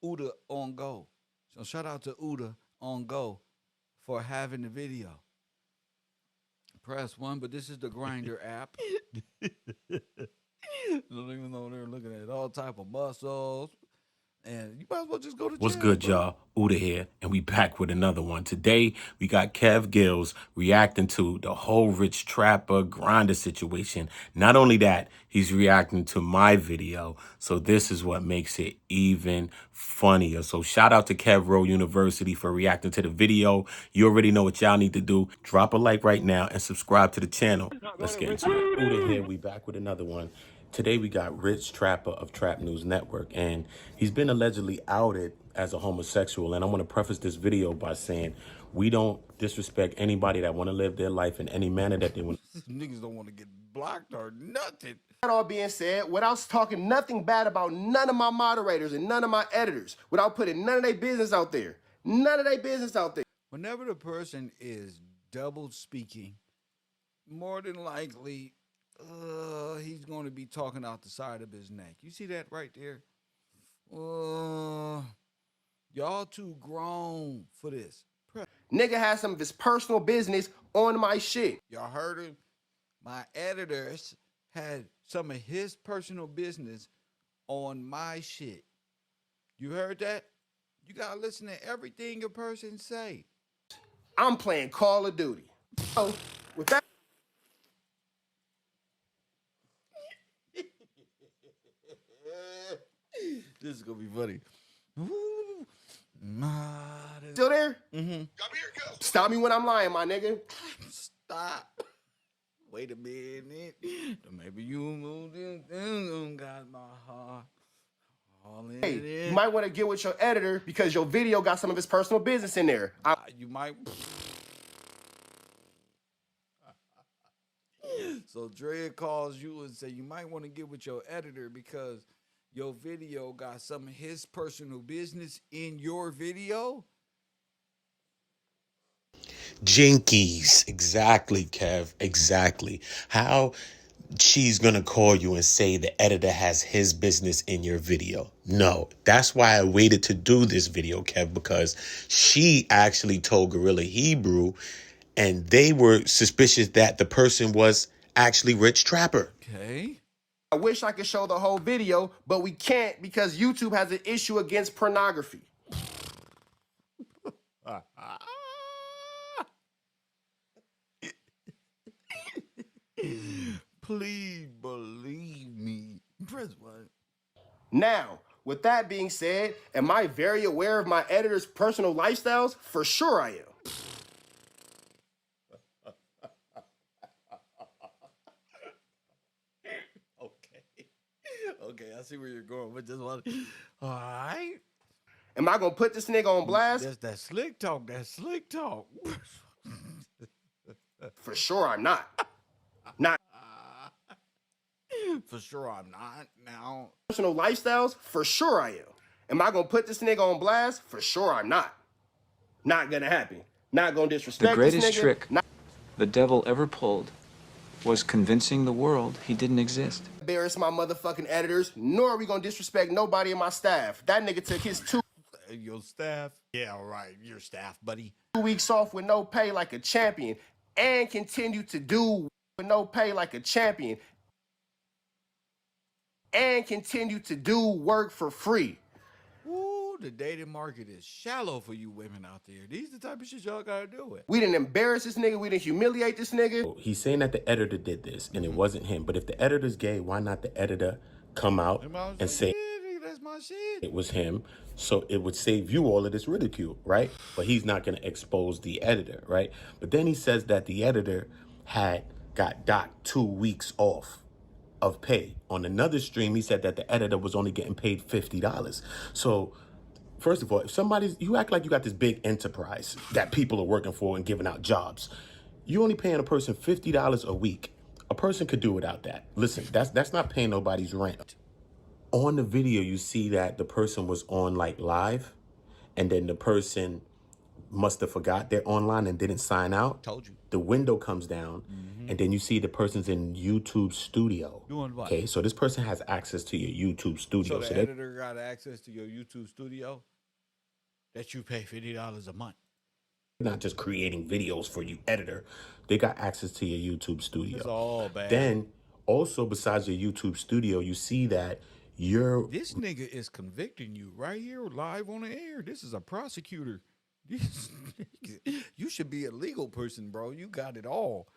Uda on Go. So shout out to Uda on Go for having the video. Press 1, but this is the Grindr app. Don't even know they're looking at all type of muscles. And you might as well just go to jail. What's good, y'all? Uda here, and we back with another one. Today, we got Kev Gillz reacting to the whole Rich Trapper Grindr situation. Not only that, he's reacting to my video, so this is what makes it even funnier. So shout out to Kevrow University for reacting to the video. You already know what y'all need to do. Drop a like right now and subscribe to the channel. Let's get into it. Uda here, we back with another one. Today we got Rich Trapper of Trap News Network, and he's been allegedly outed as a homosexual. And I want to preface this video by saying we don't disrespect anybody that want to live their life in any manner that they want. Niggas don't want to get blocked or nothing. That all being said, without talking nothing bad about none of my moderators and none of my editors, without putting none of their business out there, none of their business out there. Whenever the person is double speaking, more than likely, he's going to be talking out the side of his neck. You see that right there? Y'all too grown for this. Nigga has some of his personal business on my shit. Y'all heard him? My editors had some of his personal business on my shit. You heard that? You gotta listen to everything a person say. I'm playing Call of Duty. So, with that. This is gonna be funny. Still there? Mm-hmm. Stop me when I'm lying, my nigga. Stop. Wait a minute. Maybe you moved in. Got my heart. Hey, you might want to get with your editor because your video got some of his personal business in there. You might. So Dre calls you and say you might want to get with your editor because your video got some of his personal business in your video. Jinkies. Exactly, Kev. Exactly. How she's going to call you and say the editor has his business in your video. No, that's why I waited to do this video, Kev, because she actually told Grla Hebrew and they were suspicious that the person was actually Rich Trapper. Okay. I wish I could show the whole video, but we can't because YouTube has an issue against pornography. Please believe me. Press 1. Now, with that being said, am I very aware of my editor's personal lifestyles? For sure I am. Okay, I see where you're going with this one. All right. Am I going to put this nigga on blast? That's that slick talk. That slick talk. For sure I'm not. Not. For sure I'm not. Now. Personal lifestyles? For sure I am. Am I going to put this nigga on blast? For sure I'm not. Not going to happen. Not going to disrespect this nigga. The greatest trick the devil ever pulled was convincing the world he didn't exist. Embarrass my motherfucking editors, nor are we gonna disrespect nobody in my staff. That nigga took his your staff? Yeah, all right, your staff, buddy. 2 weeks off with no pay like a champion, and continue to do with no pay like a champion, and continue to do work for free. Ooh, the dating market is shallow for you women out there. These the type of shit y'all gotta do with. We didn't embarrass this nigga. We didn't humiliate this nigga. He's saying that the editor did this and it wasn't him. But if the editor's gay, why not the editor come out and say that's my shit? It was him? So it would save you all of this ridicule, right? But he's not going to expose the editor, right? But then he says that the editor had got docked 2 weeks off of pay. On another stream, he said that the editor was only getting paid $50. So first of all, if you act like you got this big enterprise that people are working for and giving out jobs, you only paying a person $50 a week. A person could do without that. Listen, that's not paying nobody's rent. On the video, you see that the person was on like live, and then the person must have forgot they're online and didn't sign out. Told you. The window comes down, and then you see the person's in YouTube Studio. Doing what? Okay, so this person has access to your YouTube Studio. So the editor got access to your YouTube Studio that you pay $50 a month. Not just creating videos for you, editor. They got access to your YouTube Studio. It's all bad. Then, also besides your YouTube Studio, you see that you're... This nigga is convicting you right here live on the air. This is a prosecutor. You should be a legal person, bro. You got it all.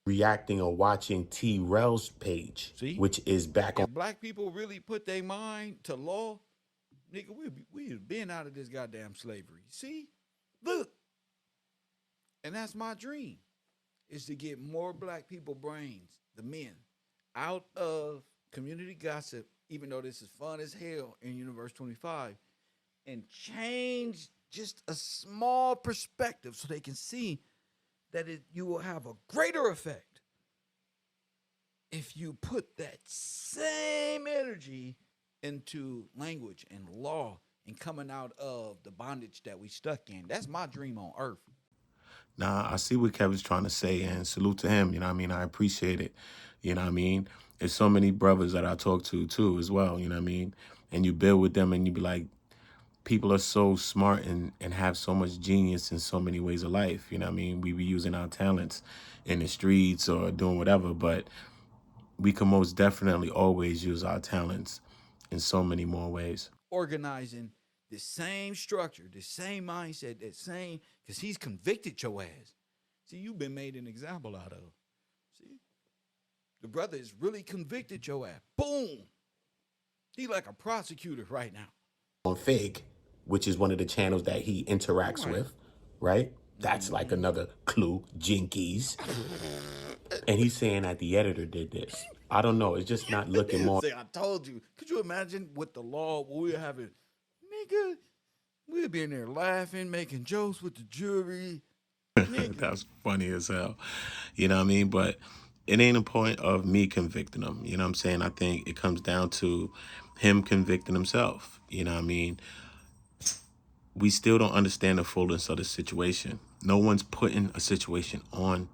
reacting or watching T-Rel's page, See? which is back If on... black people really put their mind to law, nigga, we'd have been out of this goddamn slavery. See? Look. And that's my dream, is to get more black people brains, the men, out of community gossip, even though this is fun as hell in Universe 25, and change just a small perspective so they can see that you will have a greater effect if you put that same energy into language and law and coming out of the bondage that we stuck in. That's my dream on earth. Nah, I see what Kevin's trying to say, and salute to him. You know what I mean? I appreciate it. You know what I mean? There's so many brothers that I talk to, too, as well. You know what I mean? And you build with them, and you be like, people are so smart and have so much genius in so many ways of life. You know what I mean? We be using our talents in the streets or doing whatever, but we can most definitely always use our talents in so many more ways. Organizing the same structure, the same mindset, that same, because he's convicted your ass. See, you've been made an example out of. See? The brother is really convicted your ass. Boom! He like a prosecutor right now. On Fig, which is one of the channels that he interacts with, right? That's like another clue, Jinkies. And he's saying that the editor did this. I don't know. It's just not looking more. Say, I told you. Could you imagine with the law we were having, nigga, we'd be in there laughing, making jokes with the jury. That's funny as hell. You know what I mean? But it ain't a point of me convicting him. You know what I'm saying? I think it comes down to him convicting himself. You know what I mean? We still don't understand the fullness of the situation. No one's putting a situation on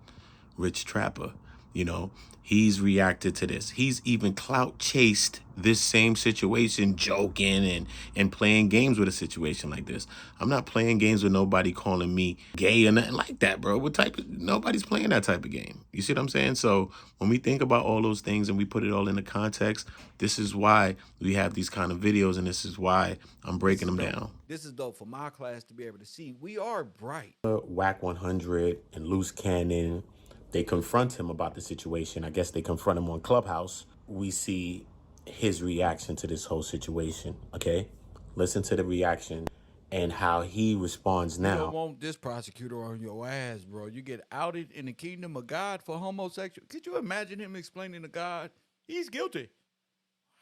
Rich Trapper. You know, he's reacted to this. He's even clout chased this same situation, joking and playing games with a situation like this. I'm not playing games with nobody calling me gay or nothing like that, bro. Nobody's playing that type of game. You see what I'm saying? So when we think about all those things and we put it all into context, this is why we have these kind of videos, and this is why I'm breaking them down. This is dope for my class to be able to see. We are bright. Wack 100 and Luce Cannon, they confront him about the situation. I guess they confront him on Clubhouse. We see his reaction to this whole situation, okay? Listen to the reaction and how he responds now. You don't want this prosecutor on your ass, bro. You get outed in the kingdom of God for homosexual. Could you imagine him explaining to God, he's guilty?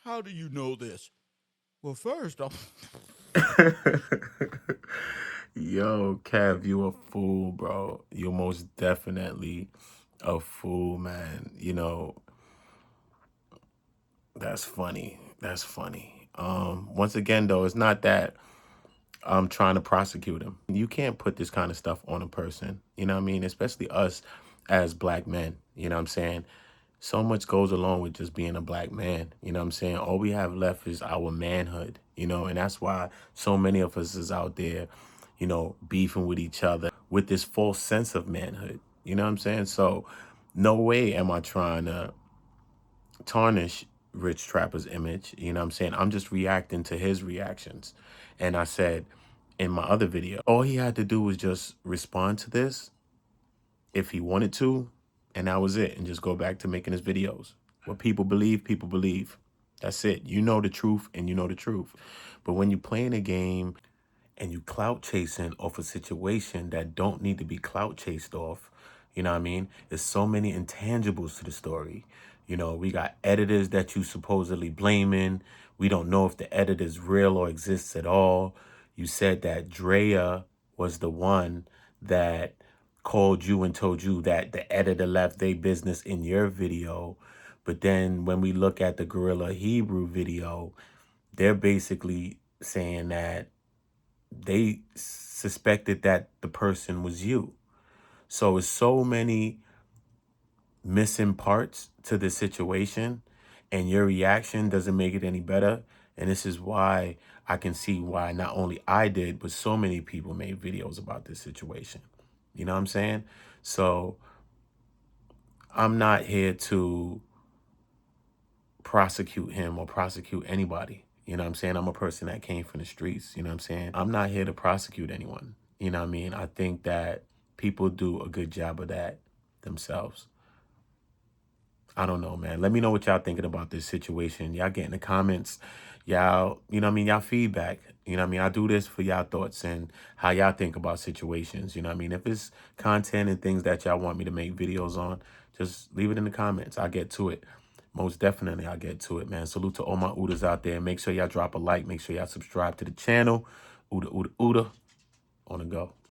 How do you know this? Well, first, Yo, Kev, you a fool, bro. You're most definitely a fool, man. You know, that's funny. That's funny. Once again, though, it's not that I'm trying to prosecute him. You can't put this kind of stuff on a person. You know what I mean? Especially us as black men. You know what I'm saying? So much goes along with just being a black man. You know what I'm saying? All we have left is our manhood, you know, and that's why so many of us is out there, you know, beefing with each other with this false sense of manhood. You know what I'm saying? So no way am I trying to tarnish Rich Trapper's image. You know what I'm saying? I'm just reacting to his reactions. And I said in my other video, all he had to do was just respond to this if he wanted to, and that was it, and just go back to making his videos. What people believe, people believe. That's it. You know the truth, and you know the truth. But when you're playing a game and you clout chasing off a situation that don't need to be clout chased off, you know what I mean? There's so many intangibles to the story. You know, we got editors that you supposedly blaming. We don't know if the editor's real or exists at all. You said that Drea was the one that called you and told you that the editor left their business in your video. But then when we look at the Grla Hebrew video, they're basically saying that they suspected that the person was you. So it's so many missing parts to the situation, and your reaction doesn't make it any better. And this is why I can see why not only I did, but so many people made videos about this situation. You know what I'm saying? So I'm not here to prosecute him or prosecute anybody. You know what I'm saying? I'm a person that came from the streets. You know what I'm saying? I'm not here to prosecute anyone. You know what I mean? I think that people do a good job of that themselves. I don't know, man. Let me know what y'all thinking about this situation. Y'all get in the comments. Y'all, you know what I mean? Y'all feedback. You know what I mean? I do this for y'all thoughts and how y'all think about situations. You know what I mean? If it's content and things that y'all want me to make videos on, just leave it in the comments. I'll get to it. Most definitely, I'll get to it, man. Salute to all my Udas out there. Make sure y'all drop a like. Make sure y'all subscribe to the channel. Uda, Uda, Uda. On the go.